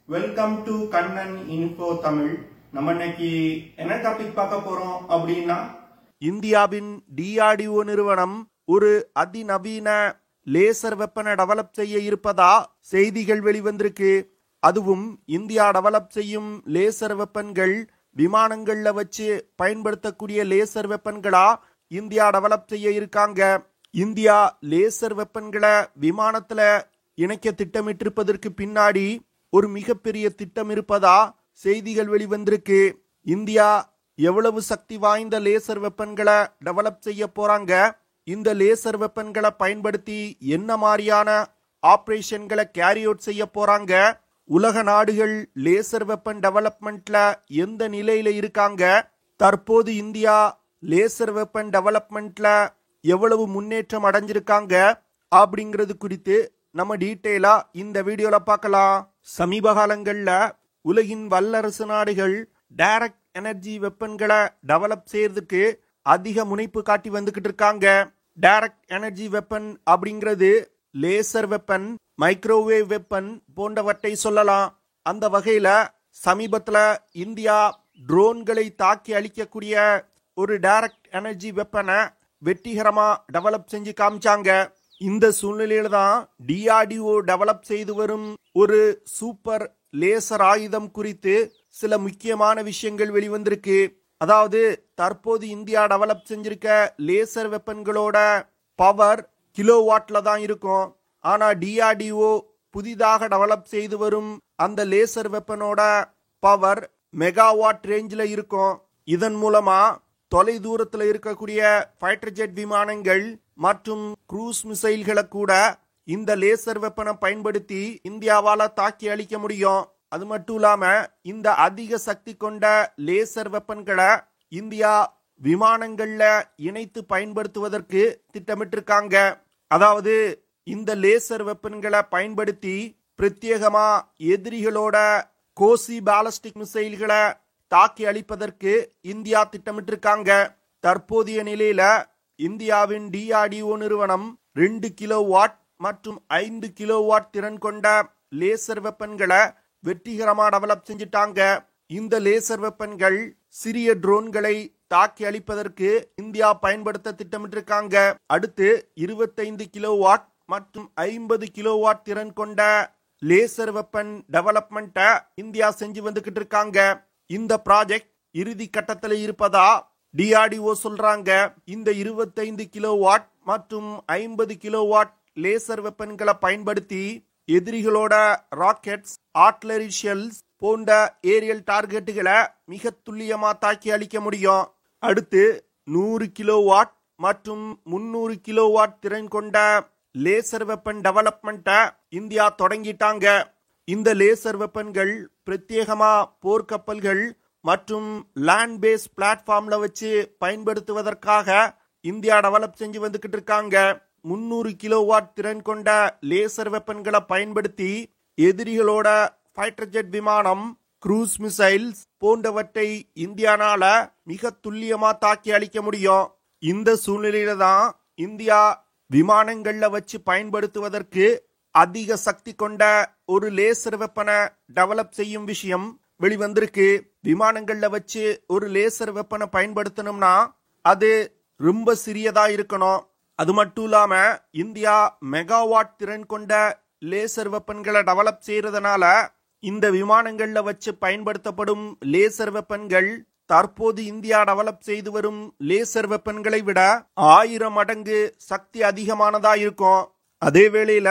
Welcome to Kannan info Tamil. நம்ம இன்னைக்கு என்ன டாபிக் பார்க்க போறோம் அப்படின்னா, இந்தியாவின் டிஆர்டிஓ நிறுவனம் ஒரு அதிநவீன லேசர் வெப்பனை டெவலப் செய்ய இருப்பதா செய்திகள் வெளிவந்திருக்கு. அதுவும் இந்தியா டெவலப் செய்யும் லேசர் வெப்பன்கள் விமானங்கள்ல வச்சு பயன்படுத்தக்கூடிய லேசர் வெப்பன்களா இந்தியா டெவலப் செய்ய இருக்காங்க. இந்தியா லேசர் வெப்பன்களை விமானத்துல இணைக்க திட்டமிட்டிருப்பதற்கு பின்னாடி ஒரு மிகப்பெரிய திட்டம் இருப்பதா செய்திகள் வெளிவந்திருக்கு. இந்தியா எவ்வளவு சக்தி வாய்ந்த லேசர் வெப்பன்களை டெவலப் செய்ய போறாங்க, இந்த லேசர் வெப்பன்களை பயன்படுத்தி என்ன மாதிரியான ஆபரேஷன்களை கேரி அவுட் செய்ய போறாங்க, உலக நாடுகள் லேசர் வெப்பன் டெவலப்மெண்ட்ல எந்த நிலையில இருக்காங்க, தற்போது இந்தியா லேசர் வெப்பன் டெவலப்மெண்ட்ல எவ்வளவு முன்னேற்றம் அடைஞ்சிருக்காங்க அப்படிங்கிறது குறித்து நம்ம டீட்டெயிலா இந்த வீடியோல பார்க்கலாம். சமீப காலங்கள்ல உலகின் வல்லரசு நாடுகள் டைரக்ட் எனர்ஜி வெப்பன்களை டெவலப் செய்யறதுக்கு அதிக முனைப்பு காட்டி வந்துகிட்டு இருக்காங்க. டைரக்ட் எனர்ஜி வெப்பன் அப்படிங்கிறது லேசர் வெப்பன், மைக்ரோவேவ் வெப்பன் போன்றவற்றை சொல்லலாம். அந்த வகையில சமீபத்துல இந்தியா ட்ரோன்களை தாக்கி அழிக்கக்கூடிய ஒரு டைரக்ட் எனர்ஜி வெப்பனை வெற்றிகரமா டெவலப் செஞ்சு காமிச்சாங்க. இந்த சூழ்நிலையில தான் டிஆர்டிஓ டெவலப் செய்து வரும் ஒரு சூப்பர் லேசர் ஆயுதம் குறித்து சில முக்கியமான விஷயங்கள் வெளிவந்திருக்கு. அதாவது தற்போது இந்தியா டெவலப் செஞ்சிருக்க லேசர் வெப்பன்களோட பவர் கிலோவாட்ல தான் இருக்கும். ஆனா டிஆர்டிஓ புதிதாக டெவலப் செய்து வரும் அந்த லேசர் வெப்பனோட பவர் மெகாவாட் ரேஞ்சில் இருக்கும். இதன் மூலமா தொலை தூரத்தில் இருக்கக்கூடிய ஃபைட்டர் ஜெட் விமானங்கள் மற்றும் குரூஸ் மிசைல்களை கூட இந்த லேசர் வெப்பனை பயன்படுத்தி இந்தியாவால தாக்கி அழிக்க முடியும். அது மட்டும் இல்லாம இந்த அதிக சக்தி கொண்ட லேசர் வெப்பன்களை இந்தியா விமானங்கள்ல இணைத்து பயன்படுத்துவதற்கு திட்டமிட்டிருக்காங்க. அதாவது இந்த லேசர் வெப்பன்களை பயன்படுத்தி பிரத்யேகமா எதிரிகளோட கோசி பாலஸ்டிக் மிசைல்களை தாக்கி அழிப்பதற்கு இந்தியா திட்டமிட்டிருக்காங்க. தற்போதைய நிலையில இந்தியாவின் டிஆர்டிஓ நிறுவனம் 2 கிலோவாட் மற்றும் 5 கிலோவாட் திறன் கொண்ட லேசர் வெப்பன்களை வெற்றிகரமா டெவலப் செஞ்சிட்டாங்க. இந்த லேசர் வெப்பன்கள் சிறிய ட்ரோன்களை தாக்கி அழிப்பதற்கு இந்தியா பயன்படுத்த திட்டமிட்டிருக்காங்க. அடுத்து 25 கிலோவாட் மற்றும் 50 கிலோவாட் திறன் கொண்ட லேசர் வெப்பன் டெவலப்மெண்ட்டை இந்தியா செஞ்சு வந்துகிட்டு இருக்காங்க. இந்த ப்ராஜெக்ட் இறுதி கட்டத்தில் இருப்பதா டிஆர்டிஓ சொல்றாங்க. இந்த 25 கிலோவாட் மற்றும் 50 கிலோவாட் லேசர் வெப்பன்களை பயன்படுத்தி எதிரிகளோட ராக்கெட்ஸ், ஆர்ட்லரி ஷெல்ஸ் போன்ற ஏரியல் டார்கெட்டுகளை மிக துல்லியமா தாக்கி அழிக்க முடியும். அடுத்து 100 கிலோவாட் மற்றும் 300 கிலோவாட் திறன் கொண்ட லேசர் வெப்பன் டெவலப்மெண்ட்டை இந்தியா தொடங்கிட்டாங்க. இந்த லேசர் வெப்பன்கள் பிரத்யேகமா போர்க்கப்பல்கள் மற்றும் லேண்ட் பேஸ் பிளாட்ஃபார்ம்ல வச்சு பயன்படுத்துவதற்காக இந்தியா டெவலப் செஞ்சு வந்துகிட்டு இருக்காங்க. 300 கிலோவாட் திறன் கொண்ட லேசர் வெப்பன்களை பயன்படுத்தி எதிரிகளோட ஃபைட்டர் ஜெட் விமானம், குரூஸ் மிசைல்ஸ் போன்றவற்றை இந்தியானால மிக துல்லியமா தாக்கி அழிக்க முடியும். இந்த சூழ்நிலையில தான் இந்தியா விமானங்கள்ல வச்சு பயன்படுத்துவதற்கு அதிக சக்தி கொண்ட ஒரு லேசர் வெப்பனை டெவலப் செய்யும் விஷயம் வெளிவந்திருக்கு. விமானங்கள்ல வச்சு ஒரு லேசர் வெப்பனை பயன்படுத்தணும்னா அது ரொம்ப சிறியதா இருக்கணும். அது மட்டும் இல்லாம இந்தியா மெகாவாட் திறன் கொண்ட லேசர் வெப்பன்களை டெவலப் செய்யறதுனால இந்த விமானங்கள்ல வச்சு பயன்படுத்தப்படும் லேசர் வெப்பன்கள் தற்போது இந்தியா டெவலப் செய்து வரும் லேசர் வெப்பன்களை விட 1000 மடங்கு சக்தி அதிகமானதா இருக்கும். அதே வேளையில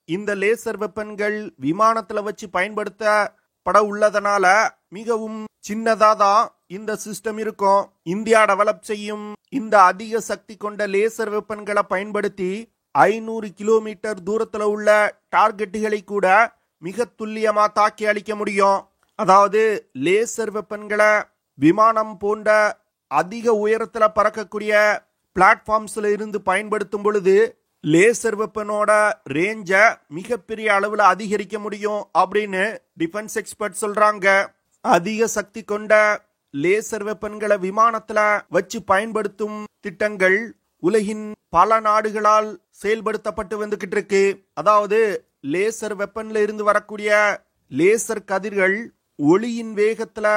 இந்த லேசர் வெப்பன்கள் விமானத்துல வச்சு பயன்படுத்தப்பட உள்ளதனால மிகவும் சின்னதா தான் இந்த சிஸ்டம் இருக்கும். இந்தியா டெவலப் செய்யும் இந்த அதிக சக்தி கொண்ட லேசர் வெப்பன்களை பயன்படுத்தி 500 கிலோமீட்டர் தூரத்துல உள்ள டார்கெட்டுகளை கூட மிக துல்லியமா தாக்கி அழிக்க முடியும். அதாவது லேசர் வெப்பன்களை விமானம் போன்ற அதிக உயரத்துல பறக்கக்கூடிய பிளாட்ஃபார்ம்ஸ்ல இருந்து பயன்படுத்தும் பொழுது லேசர் வெப்பனோட ரேஞ்ச மிகப்பெரிய அளவுல அதிகரிக்க முடியும் அப்படின்னு டிஃபென்ஸ் எக்ஸ்பர்ட் சொல்றாங்க. அதிக சக்தி கொண்ட லேசர் வெப்பன்களை விமானத்துல வச்சு பயன்படுத்தும் திட்டங்கள் உலகின் பல நாடுகளால் செயல்படுத்தப்பட்டு வந்துகிட்டு இருக்கு. அதாவது லேசர் வெப்பன்ல இருந்து வரக்கூடிய லேசர் கதிர்கள் ஒளியின் வேகத்துல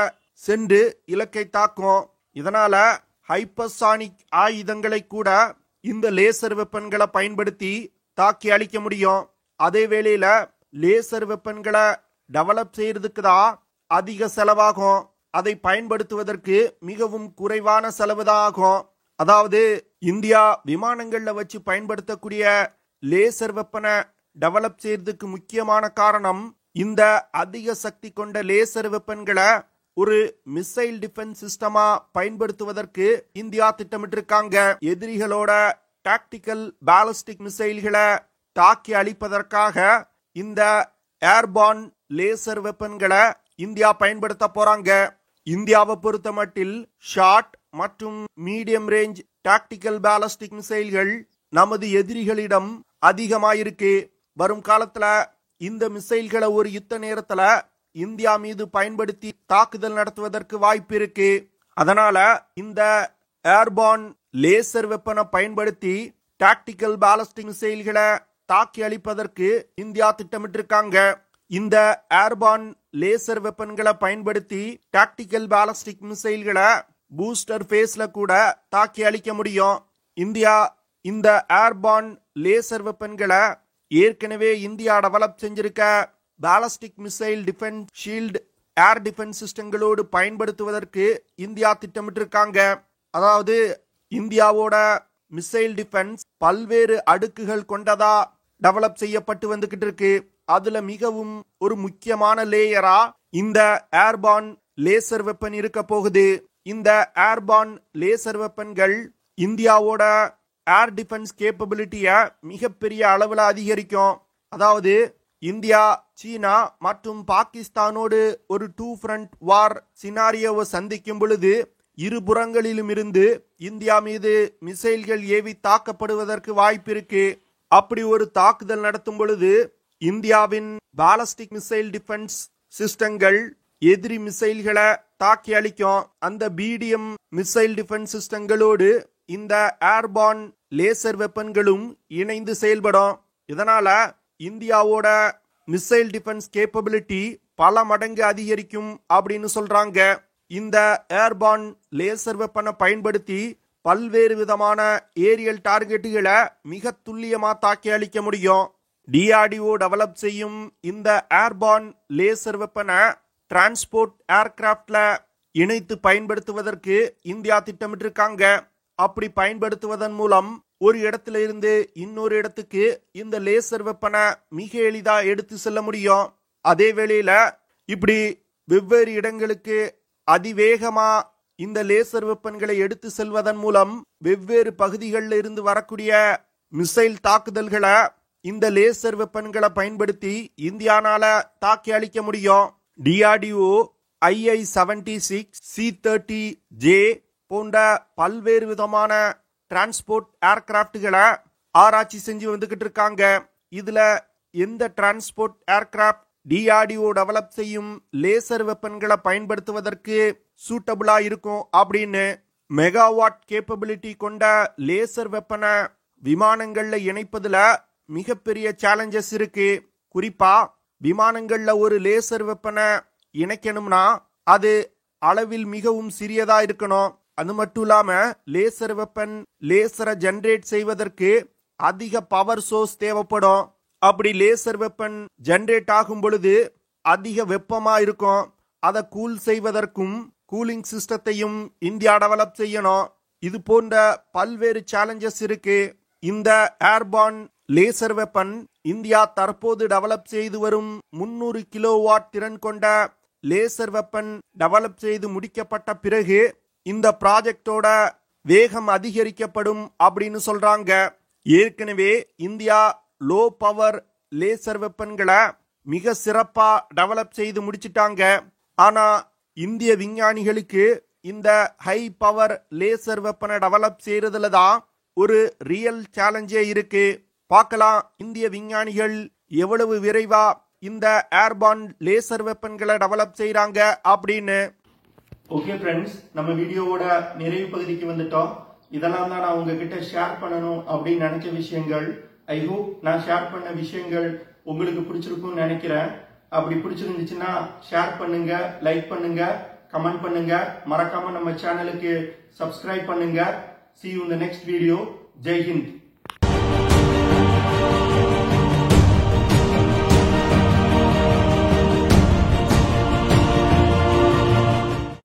சென்று இலக்கை தாக்கும். இதனால ஹைப்பர்சானிக் ஆயுதங்களை கூட இந்த லேசர் வெப்பன்களை பயன்படுத்தி தாக்கி அழிக்க முடியும். அதே வேளையில லேசர் வெப்பன்களை டெவலப் செய்யறதுக்கு தான் அதிக செலவாகும். அதை பயன்படுத்துவதற்கு மிகவும் குறைவான செலவு தான் ஆகும். அதாவது இந்தியா விமானங்கள்ல வச்சு பயன்படுத்தக்கூடிய லேசர் வெப்பனை டெவலப் செய்யறதுக்கு முக்கியமான காரணம் இந்த அதிக சக்தி கொண்ட லேசர் வெப்பன்களை ஒரு மிசைல் டிஃபென்ஸ் சிஸ்டமா பயன்படுத்துவதற்கு இந்தியா திட்டமிட்டிருக்காங்க. எதிரிகளோட டாக்டிக்கல் பாலிஸ்டிக் மிசைல்களை தாக்கி அழிப்பதற்காக இந்த ஏர்பார்ன் லேசர் வெப்பன்களை இந்தியா பயன்படுத்த போறாங்க. இந்தியாவை பொறுத்த மட்டில் ஷார்ட் மற்றும் மீடியம் ரேஞ்ச் டாக்டிக்கல் பாலிஸ்டிக் மிசைல்கள் நமது எதிரிகளிடம் அதிகமாயிருக்கு. வரும் காலத்துல இந்த மிசைல்களை ஒரு யுத்த நேரத்துல இந்தியா மீது பயன்படுத்தி தாக்குதல் நடத்துவதற்கு வாய்ப்பு இருக்கு. அதனால இந்த ஏர்பார்ன் லேசர் வெப்பனை பயன்படுத்தி டாக்டிக்கல் பாலிஸ்டிக் மிசைல்களை தாக்கி அழிப்பதற்கு இந்தியா திட்டமிட்டிருக்காங்க. இந்த ஏர்பார்ன் லேசர் வெப்பன்களை பயன்படுத்தி டாக்டிக்கல் பாலிஸ்டிக் மிசைல்களை பூஸ்டர் ஃபேஸ்ல கூட தாக்கி அழிக்க முடியும். இந்தியா இந்த ஏர்பார்ன் லேசர் வெப்பன்களை ஏற்கனவே இந்தியா டெவலப் செஞ்சிருக்க ballistic missile defence shield air defence சிஸ்டங்களோடு பயன்படுத்துவதற்கு இந்தியா திட்டமிட்டிருக்காங்க. அதாவது இந்தியாவோட மிசைல் டிஃபென்ஸ் பல்வேறு அடுக்குகள் கொண்டதா டெவலப் செய்யப்பட்டு வந்துகிட்டு இருக்கு. அதுல மிகவும் ஒரு முக்கியமான லேயரா இந்த ஏர்பார்ன் லேசர் வெப்பன் இருக்க போகுது. இந்த ஏர்பார்ன் லேசர் வெப்பன்கள் இந்தியாவோட ஏர் டிஃபென்ஸ் கேப்பபிலிட்டிய மிகப்பெரிய அளவுல அதிகரிக்கும். அதாவது இந்தியா சீனா மற்றும் பாகிஸ்தானோடு ஒரு 2 ஃப்ரண்ட் வார் சினாரியோவை சந்திக்கும் பொழுது இருபுறங்களிலும் இருந்து இந்தியா மீது மிசைல்கள் ஏவி தாக்கப்படுவதற்கு வாய்ப்பு இருக்கு. அப்படி ஒரு தாக்குதல் நடத்தும் பொழுது இந்தியாவின் பாலிஸ்டிக் மிசைல் டிஃபென்ஸ் சிஸ்டங்கள் எதிரி மிசைல்களை தாக்கி அளிக்கும். அந்த பிடிஎம் மிசைல் டிஃபென்ஸ் சிஸ்டங்களோடு இந்த ஏர்பார்ன் லேசர் வெப்பன்களும் இணைந்து செயல்படும். இதனால இந்தியாவோட மிசைல் டிஃபென்ஸ் கேப்பபிலிட்டி பல மடங்கு அதிகரிக்கும் அப்படின்னு சொல்றாங்க. இந்த ஏர்பார்ன் லேசர் வெப்பனை பயன்படுத்தி பல்வேறு விதமான ஏரியல் டார்கெட்டுகளை மிக துல்லியமா தாக்கி அளிக்க முடியும். டிஆர்டிஓ டெவலப் செய்யும் இந்த ஏர்பார்ன் லேசர் வெப்பனை டிரான்ஸ்போர்ட் ஏர்கிராப்ட்ல இணைத்து பயன்படுத்துவதற்கு இந்தியா திட்டமிட்டிருக்காங்க. அப்படி பயன்படுத்துவதன் மூலம் ஒரு இடத்துல இருந்து இன்னொரு இடத்துக்கு இந்த லேசர் வெப்பனை மிக எளிதா எடுத்து செல்ல முடியும். அதே வேளையில இப்படி வெவ்வேறு இடங்களுக்கு அதிவேகமா இந்த லேசர் வெப்பன்களை எடுத்து செல்வதன் மூலம் வெவ்வேறு பகுதிகளில் இருந்து வரக்கூடிய மிசைல் தாக்குதல்களை இந்த லேசர் வெப்பன்களை பயன்படுத்தி இந்தியானால தாக்கி அளிக்க முடியும். டிஆர்டிஓ II-76 C-30J போன்ற பல்வேறு விதமான டிரான்ஸ்போர்ட் ஏர்கிராப்டுகளை ஆராய்ச்சி செஞ்சு வந்துகிட்டு இருக்காங்க. இதுல எந்த டிரான்ஸ்போர்ட் ஏர்கிராப்ட் டிஆர்டிஓ டெவலப் செய்யும் லேசர் வெப்பன்களை பயன்படுத்துவதற்கு சூட்டபிளா இருக்கும் அப்படின்னு மெகாவாட் கேப்பபிலிட்டி கொண்ட லேசர் வெப்பனை விமானங்கள்ல இணைப்பதுல மிகப்பெரிய சேலஞ்சஸ் இருக்கு. குறிப்பா விமானங்கள்ல ஒரு லேசர் வெப்பனை இணைக்கணும்னா அது அளவில் மிகவும் சிறியதா இருக்கணும். அது மட்டும் இல்லாம லேசர் வெப்பன் லேசரை ஜெனரேட் செய்வதற்கு அதிக பவர் சோர்ஸ் தேவைப்படும். அப்படி லேசர் வெப்பன் ஜெனரேட் ஆகும் பொழுது அதிக வெப்பமா இருக்கும். அதை கூல் செய்வதற்கும் கூலிங் சிஸ்டத்தையும் இந்தியா டெவலப் செய்யணும். இது போன்ற பல்வேறு சேலஞ்சஸ் இருக்கு. இந்த ஏர்பார்ன் லேசர் வெப்பன் இந்தியா தற்போது டெவலப் செய்து வரும் 300 கிலோவாட் திறன் கொண்ட லேசர் வெப்பன் டெவலப் செய்து முடிக்கப்பட்ட பிறகு இந்த ப்ராஜெக்டோட வேகம் அதிகரிக்கப்படும் அப்படின்னு சொல்றாங்க. ஏற்கனவே இந்தியா லோ பவர் லேசர் வெப்பன்களை மிக சிறப்பா டெவலப் செய்து முடிச்சிட்டாங்க. ஆனா இந்திய விஞ்ஞானிகளுக்கு இந்த ஹை பவர் லேசர் வெப்பனை டெவலப் செய்யறதுல தான் ஒரு ரியல் சேலஞ்சே இருக்கு. பார்க்கலாம் இந்திய விஞ்ஞானிகள் எவ்வளவு விரைவா இந்த ஏர்பார்ன் லேசர் வெப்பன்களை டெவலப் செய்யறாங்க அப்படின்னு. ஓகே ஃப்ரெண்ட்ஸ், நம்ம வீடியோவோட நிறைவு பகுதிக்கு வந்துட்டோம். இதெல்லாம் தான் நான் உங்ககிட்ட ஷேர் பண்ணணும் அப்படின்னு நினைச்ச விஷயங்கள். ஐ ஹோப் நான் ஷேர் பண்ண விஷயங்கள் உங்களுக்கு பிடிச்சிருக்கும்னு நினைக்கிறேன். அப்படி பிடிச்சிருந்துச்சுன்னா ஷேர் பண்ணுங்க, லைக் பண்ணுங்க, கமெண்ட் பண்ணுங்க. மறக்காம நம்ம சேனலுக்கு சப்ஸ்கிரைப் பண்ணுங்க. See you in the next video. Jai Hind.